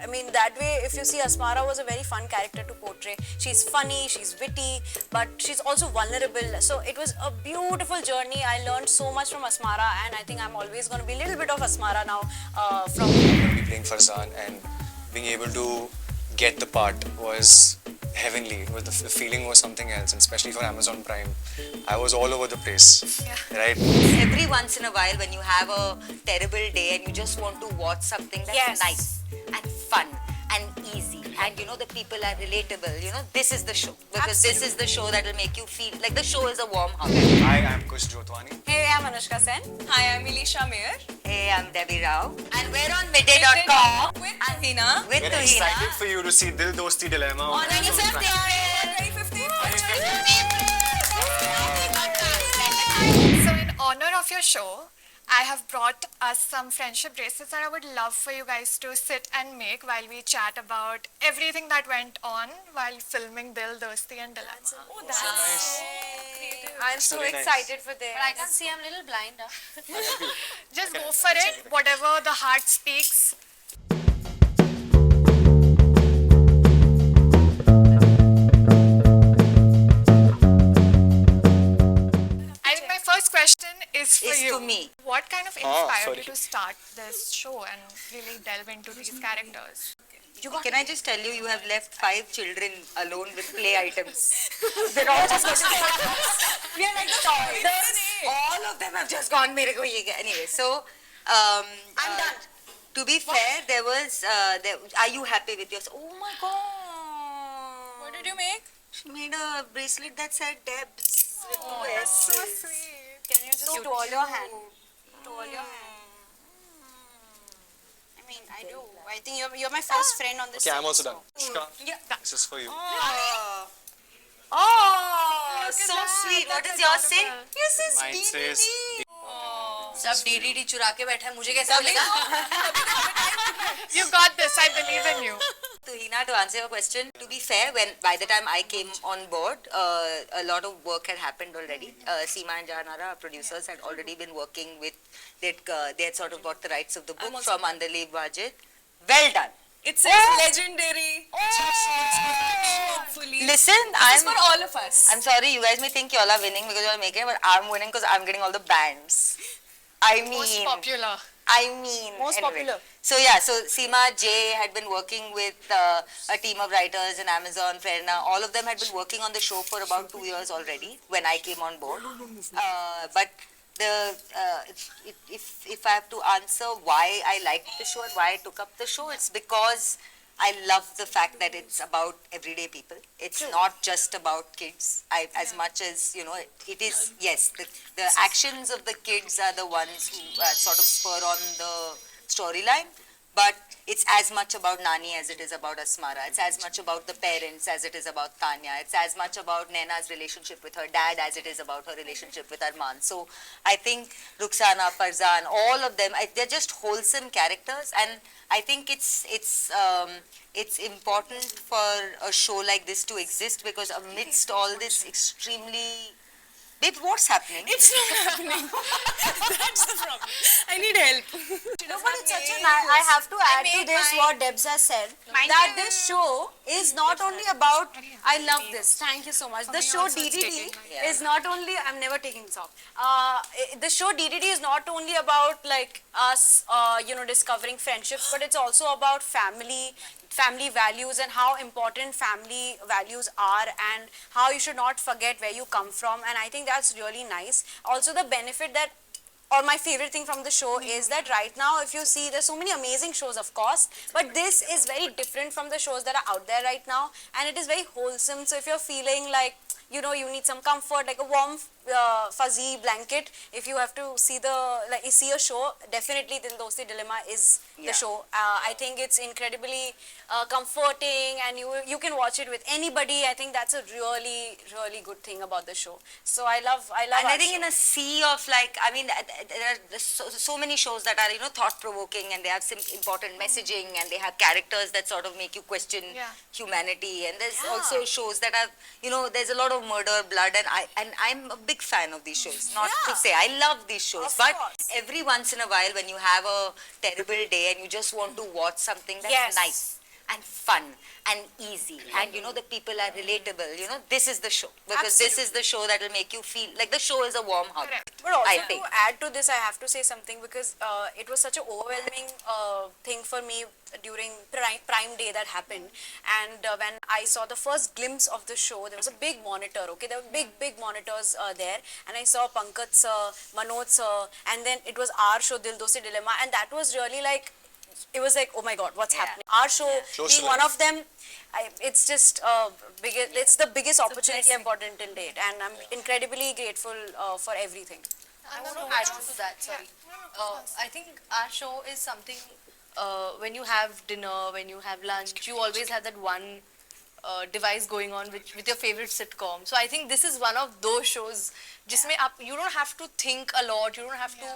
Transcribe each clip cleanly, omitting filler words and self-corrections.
I mean, that way, if you see, Asmara was a very fun character to portray. She's funny, she's witty, but she's also vulnerable. So it was a beautiful journey. I learned so much from Asmara, and I think I'm always going to be a little bit of Asmara now. From Be playing Farzan and being able to get the part was heavenly. It was the feeling was something else, and especially for Amazon Prime, I was all over the place. Right? Every once in a while, when you have a terrible day and you just want to watch something that's nice and fun and easy, and you know the people are relatable, you know, this is the show, because this is the show that will make you feel like the show is a warm hug. Hi, I'm Kush Jotwani. Hey, I'm Anushka Sen. Hi, I'm Elisha. Hey, I'm Debbie Rao, and we're on midday.com With Tuhina. with We're Tuhina. excited for you to see Dil Dosti Dilemma on Amazon Prime. 2015. So in honor of your show, I have brought us some friendship bracelets that I would love for you guys to sit and make while we chat about everything that went on while filming Dil Dosti and Dilemma. Oh, that's nice. I'm so really nice. excited for this. But I can see I'm a little blind. Just go for it, whatever the heart speaks. I think my first question is for Is you. to me. What kind of inspired sorry. you to start this show and really delve into these characters? Can I just tell you, you have left 5 children alone with play items. They're all just going to we are like the toddlers. All of them have just gone, mere ko ye kya. Anyway, so I'm done. To be fair, there was, are you happy with yours? Oh my God. What did you make? She made a bracelet that said Debs with 2 So S's. sweet. Can you just twirl your hand? Twirl your hand. I mean, I do. I think you're my first friend on this. Okay, I'm set, also so- done. Shka, this is for you. Oh, Look at so that. sweet. What That's does yours say? adorable. Yours says Mine DDD. says सब DDD चुरा के बैठा है मुझे कैसे मिलेगा You got this, I believe in you. Tuhina, to answer your question, to be fair, when by the time I came on board, a lot of work had happened already. Seema and Jahanara, our producers, had already been working with, they had sort of got the rights of the book from Andali Wajid. Well done. It says legendary. Hopefully. Listen, This is for all of us. I'm sorry, you guys may think you all are winning because you are making it, but I'm winning because I'm getting all the bands. I mean, Most popular. Most popular. So yeah, so Seema, Jay had been working with a team of writers in Amazon, Prerna. All of them had been working on the show for about 2 years already when I came on board. But the if I have to answer why I liked the show and why I took up the show, it's because I love the fact that it's about everyday people. It's not just about kids. As much as, you know, it is, yes, the actions of the kids are the ones who sort of spur on the storyline, but it's as much about Nani as it is about Asmara. It's as much about the parents as it is about Tanya. It's as much about Naina's relationship with her dad as it is about her relationship with Arman. So I think Ruxana, Farzan, all of them, they're just wholesome characters, and I think it's important for a show like this to exist because amidst all this extremely... Babe, what's happening? It's not happening. That's the problem. I need help. No, but it's such a nice. I have to add to this what Debs has said. That this show is not only about. I love this. Thank you so much. The show DDD is not only. I'm never taking this off. The show DDD is not only about like us, you know, discovering friendships, but it's also about family values and how important family values are and how you should not forget where you come from, and I think that's really nice. Also the benefit that, or my favorite thing from the show is that right now if you see there's so many amazing shows of course, but this is very different from the shows that are out there right now, and it is very wholesome. So if you're feeling like, you know, you need some comfort, like a warm fuzzy blanket, if you have to see a show, definitely Dil Dosti Dilemma is the show. I think it's incredibly comforting, and you can watch it with anybody. I think that's a really good thing about the show. So I love And I our think show. in a sea of like, I mean, there are so many shows that are, you know, thought-provoking, and they have some important messaging, and they have characters that sort of make you question humanity. And there's also shows that have, you know, there's a lot of murder, blood, and I'm a big big fan of these shows. Not to Yeah. say, I love these shows. Of But course. every once in a while when you have a terrible day and you just want to watch something that's Yes. nice and fun and easy and the people are relatable, this is the show. Because this is the show that will make you feel like the show is a warm hug. Correct. But also I to think. add to this, I have to say something because it was such an overwhelming thing for me during Prime Day that happened. And when I saw the first glimpse of the show, there was a big monitor, okay? There were big monitors there. And I saw Pankaj sir, Manoj sir, and then it was our show, Dil Dosti Dilemma. And that was really like, it was like, oh my God, what's happening? Our show, Close being to one life. of them, it's just it's the biggest opportunity I've gotten till date, and I'm incredibly grateful for everything. I want to add on to that, sorry. I think our show is something, when you have dinner, when you have lunch, you always have that one device going on with your favorite sitcom. So I think this is one of those shows जिसमें आप you don't have to think a lot, you don't have to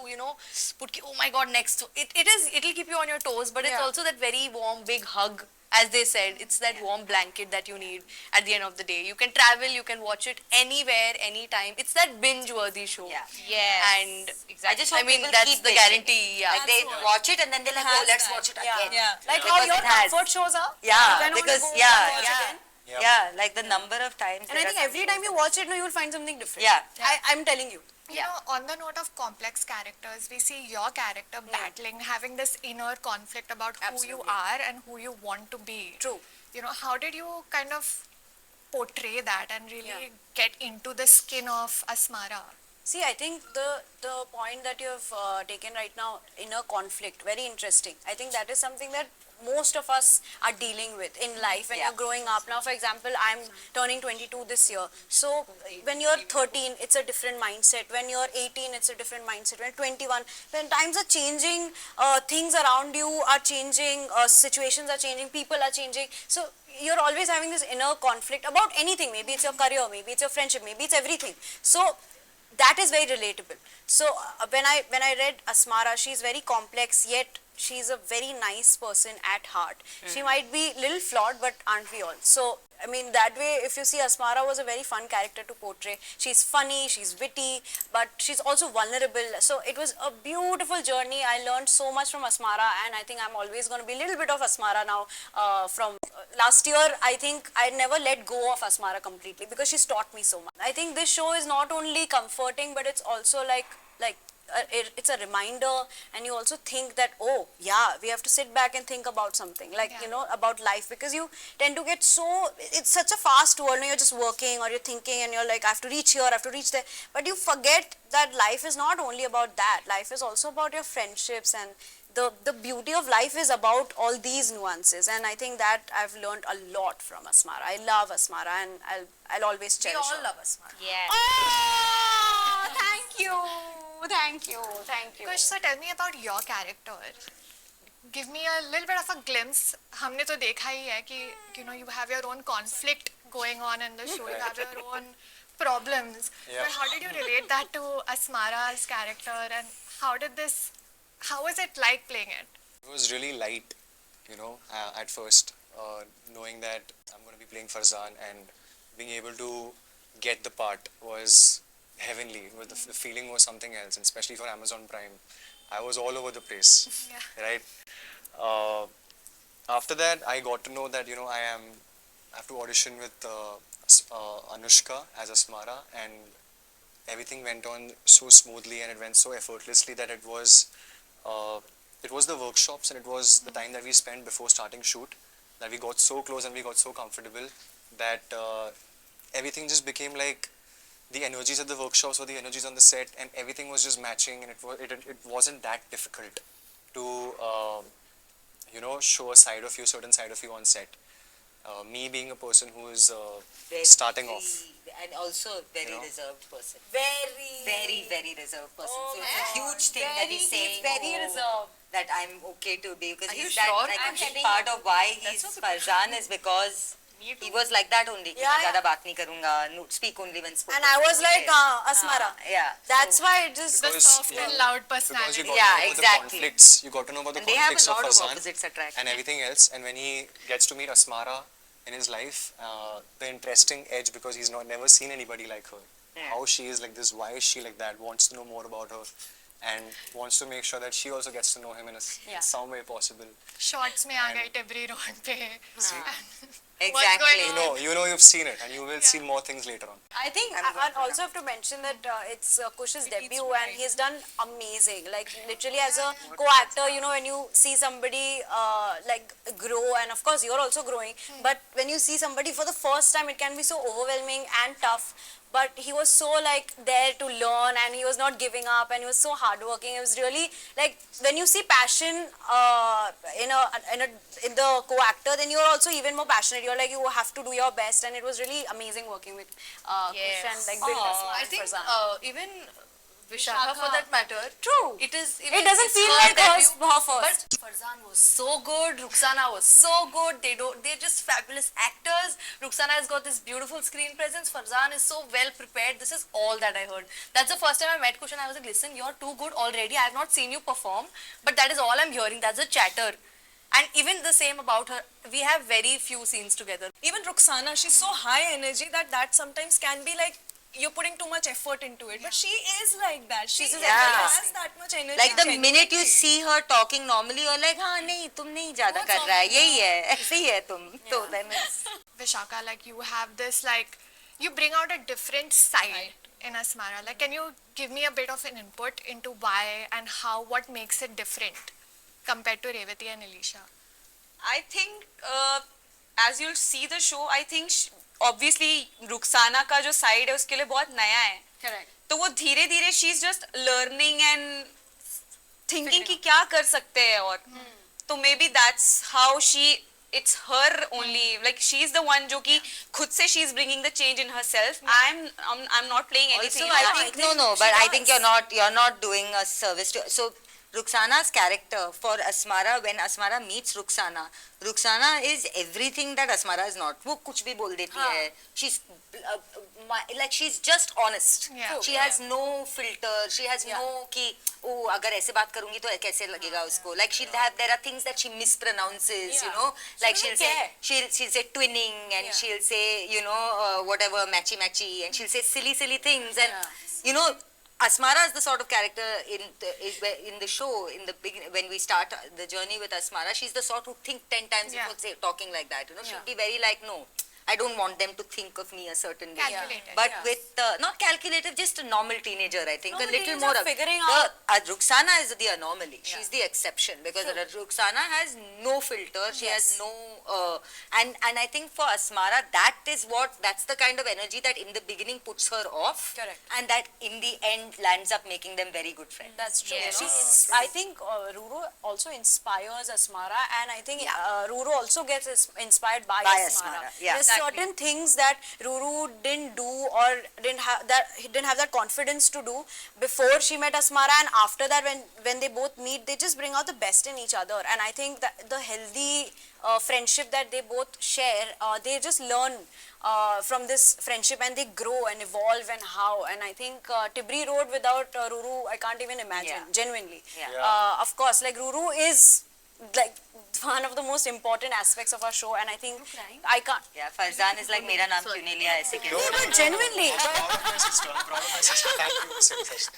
put oh my God next. It'll keep you on your toes, but it's Yeah. also that very warm big hug. As they said, it's that warm blanket that you need at the end of the day. You can travel, you can watch it anywhere, anytime. It's that binge-worthy show. Yeah. Yes. And I just hope people that's keep the binging guarantee. Yeah. Like they watch it and then they're like, oh, let's watch it again. Yeah. Like Because how your it has. comfort shows are. Yeah, You can only because go yeah, watch yeah, again. Yep. yeah, like the number of times. And I think every time you watch it, you'll find something different. Yeah. I'm telling you. You know, on the note of complex characters, we see your character battling, having this inner conflict about who you Absolutely. are and who you want to be. True. You know, how did you kind of portray that and really Yeah. get into the skin of Asmara? See, I think the point that you have taken right now, inner conflict, very interesting. I think that is something that most of us are dealing with in life when Yeah. you're growing up. Now, for example, I'm turning 22 this year. So when you're 13, it's a different mindset. When you're 18, it's a different mindset. When 21, when times are changing, things around you are changing, situations are changing, people are changing. So you're always having this inner conflict about anything. Maybe it's your career, maybe it's your friendship, maybe it's everything. So that is very relatable. So when I read Asmara, she's very complex, yet she's a very nice person at heart. She might be little flawed, but aren't we all? So I mean, that way, if you see, Asmara was a very fun character to portray. She's funny, she's witty, but she's also vulnerable. So it was a beautiful journey. I learned so much from Asmara, and I think I'm always going to be a little bit of Asmara now. From last year, I think I never let go of Asmara completely because she's taught me so much. I think this show is not only comforting, but it's also like it's a reminder, and you also think that, oh yeah, we have to sit back and think about something, like about life, because you tend to get so, it's such a fast world. You're just working or you're thinking and you're like, I have to reach here, I have to reach there, but you forget that life is not only about that. Life is also about your friendships, and the beauty of life is about all these nuances. And I think that I've learned a lot from Asmara. I love Asmara, and I'll always We cherish all her. love Asmara. Yeah. Oh, thank you. Thank you. Thank you. Kush, so tell me about your character. Give me a little bit of a glimpse. हमने तो देखा ही है कि you have your own conflict going on in the show. You have your own problems. Yeah. But how did you relate that to Asmara's character, and how was it like playing it? It was really light, at first, knowing that I'm going to be playing Farzan and being able to get the part was heavenly. The feeling was something else, and especially for Amazon Prime. I was all over the place, right? After that, I got to know that, I have to audition with Anushka as Asmara, and everything went on so smoothly and it went so effortlessly that it was the workshops and it was the time that we spent before starting shoot that we got so close and we got so comfortable that everything just became like the energies at the workshops or the energies on the set, and everything was just matching, and it wasn't that difficult to show a certain side of you on set. Me being a person who is starting off. And also very You know? reserved person. Very Very reserved person. Oh, So it's a man. huge thing that he's saying. very reserved. That I'm okay to be, because Are you he's that, sure? like I'm a big telling part you. of why That's he's what Farzan is because he was like that only. कि Yeah, मैं yeah. ज़्यादा बात नहीं करूँगा, speak only when spoken. And I was like, Asmara. Yeah. That's so, why it just. The soft and loud Because personality. you got Yeah, to know about exactly. the conflicts, you got to know about the And they have conflicts a lot of Farzan opposites attract. and everything else. And when he gets to meet Asmara in his life, the interesting edge, because he's never seen anybody like her. how she is like this, why is she like that, wants to know more about her, and wants to make sure that she also gets to know him in some way possible. Shots में आ गई टिब्री road पे. Exactly. You know you've seen it, and you will see more things later on. I think I also have to mention that it's Kush's debut and he's done amazing. Like literally as a co-actor, you know, when you see somebody like grow, and of course you're also growing, but when you see somebody for the first time, it can be so overwhelming and tough. But he was so like there to learn, and he was not giving up, and he was so hardworking. It was really like when you see passion in the co-actor, then you're also even more passionate. You're like you have to do your best, and it was really amazing working with Kush and like build I think even Vishakha for that matter. True. It is. It doesn't feel like her first. But Farzan was so good. Ruxana was so good. They're just fabulous actors. Ruxana has got this beautiful screen presence. Farzan is so well prepared. This is all that I heard. That's the first time I met Kush and I was like, listen, you're too good already. I have not seen you perform, but that is all I'm hearing. That's the chatter. And even the same about her. We have very few scenes together. Even Ruxana, she's so high energy that sometimes can be like you're putting too much effort into it. But she is like that. She has that much energy. Like the minute you see her talking normally, you're like, हाँ नहीं, तुम नहीं ज़्यादा कर रहा है, यही है, ऐसे ही है तुम. So then it's Vishaka, like you have this like you bring out a different side in Asmara. Like, can you give me a bit of an input into why and how, what makes it different compared to Revathi and Elisha? I think as you'll see the show, I think obviously Rukhsana का जो side है उसके लिए बहुत नया है. Correct. तो वो धीरे धीरे she's just learning and thinking कि क्या कर सकते हैं और तो maybe that's how it's her only, like she's the one जो कि खुद से she's bringing the change in herself. I'm not playing anything. also I think no, but I think you're not doing a service to. So Ruxana's character for Asmara, when Asmara meets Ruxana is everything that Asmara is not. वो कुछ भी बोल देती है. She's like she's just honest. Yeah. She has no filter. She has no कि अगर ऐसे बात करूँगी तो कैसे लगेगा उसको. Like there are things that she mispronounces. You know, like she'll say twinning and she'll say whatever matchy and she'll say silly things and you know. Asmara is the sort of character in the show, in the beginning, when we start the journey with Asmara, she's the sort who think 10 times before talking like that. You know, she'll be very like, no, I don't want them to think of me a certain way. Calculated. But with not calculative, just a normal teenager, I think. Normal a little teenager more figuring out. Ruxana is the anomaly. She's the exception because Ruxana has no filter. She has no and I think for Asmara that's the kind of energy that in the beginning puts her off. Correct. And that in the end lands up making them very good friends. That's true. Yes. I think Ruru also inspires Asmara, and I think Ruru also gets inspired by Asmara. Yeah. There's certain things that Ruru didn't do or didn't have that confidence to do before she met Asmara, and after that when they both meet, they just bring out the best in each other. And I think that the healthy friendship that they both share, they just learn from this friendship and they grow and evolve and how. And I think Tibri Road without Ruru, I can't even imagine, genuinely. Yeah. Of course, like Ruru is like one of the most important aspects of our show, and I think I can't. Yeah, Farzan is like मेरा नाम क्यों नहीं लिया ऐसे क्यों? But genuinely, Proud of my sister. I'm proud of my sister. Thank you for saying that.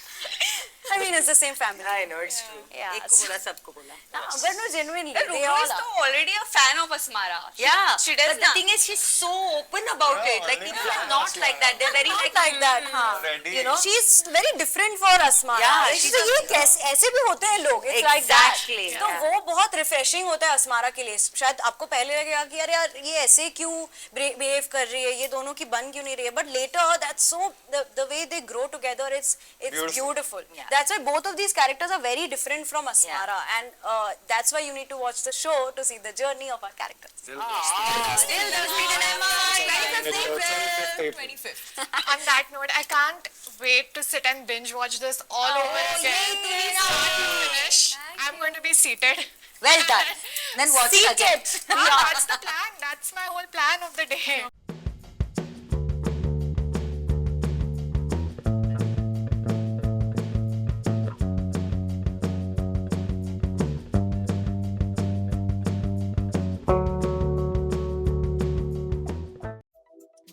I mean, it's the same family. I know, it's true. Yeah. एक को बोला सबको बोला. But no, genuinely, they Ruru all is are. already a fan of Asmara. Yeah, She does but the thing is, she's so open about it. Like people are not like that. They're very Not like that, हाँ. Ready. You know, she's very different for Asmara. Yeah, she's she's ये कैसे ऐसे भी होते हैं लोग. It's like that. Exactly. तो वो बहुत refreshing होता है Asmara के लिए. शायद आपको पहले लगेगा कि यार ये ऐसे क्यों behave कर रही है, ये दोनों की बन क्यों नहीं रही है. But later, that's so the way they grow together. It's beautiful. Yeah. That's why both of these characters are very different from Asmara, and that's why you need to watch the show to see the journey of our characters. Dil Dosti Dilemma, 25th April. 25th. On that note, I can't wait to sit and binge watch this all over again. Start to finish. I'm going to be seated. Well done. Then watch it again. That's the plan. That's my whole plan of the day.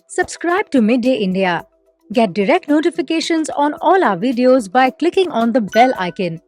Subscribe to Midday India. Get direct notifications on all our videos by clicking on the bell icon.